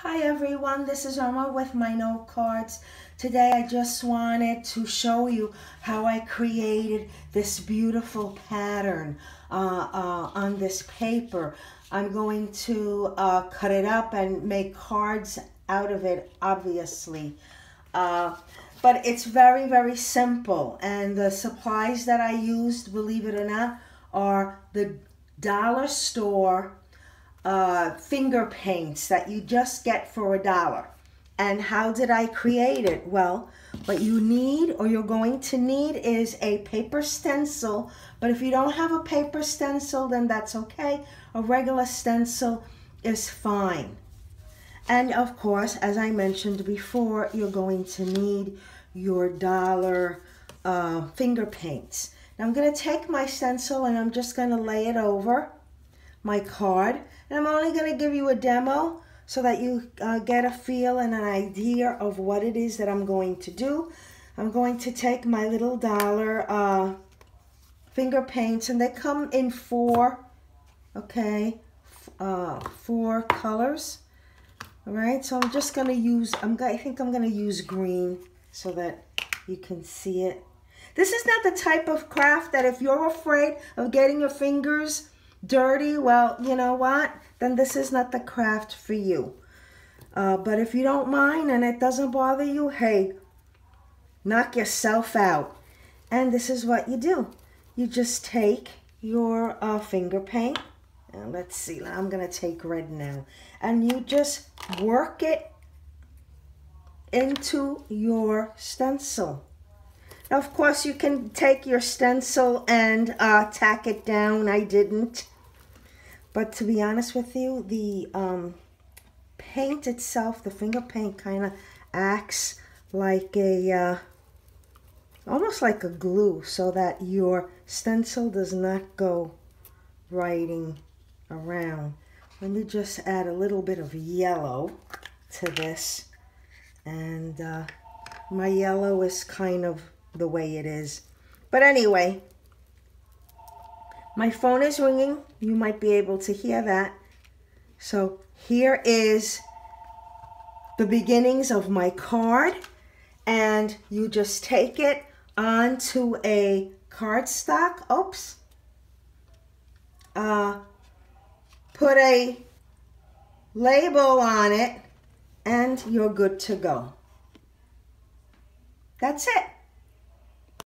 Hi everyone, this is Irma with my note cards. Today I just wanted to show you how I created this beautiful pattern on this paper. I'm going to cut it up and make cards out of it, obviously. But it's very, very simple. And the supplies that I used, believe it or not, are the dollar store finger paints that you just get for $1. And how did I create it? Well, what you need or you're going to need is a paper stencil. But if you don't have a paper stencil, then that's okay. A regular stencil is fine. And of course, as I mentioned before, you're going to need your dollar finger paints. Now I'm going to take my stencil and I'm just going to lay it over my card, and I'm only going to give you a demo so that you get a feel and an idea of what it is that I'm going to do. I'm going to take my little dollar finger paints, and they come in four colors. All right, so I'm just going to use, I think I'm going to use green so that you can see it. This is not the type of craft that if you're afraid of getting your fingers dirty, well, you know what? Then this is not the craft for you. But if you don't mind and it doesn't bother you, hey, knock yourself out. And this is what you do. You just take your finger paint. And let's see, I'm going to take red now. And you just work it into your stencil. Now, of course, you can take your stencil and tack it down. I didn't. But to be honest with you, the paint itself, the finger paint, kind of acts like a, almost like a glue, so that your stencil does not go riding around. Let me just add a little bit of yellow to this. And my yellow is kind of the way it is. But anyway, my phone is ringing. You might be able to hear that. So here is the beginnings of my card. And you just take it onto a cardstock. Oops. Put a label on it, and you're good to go. That's it.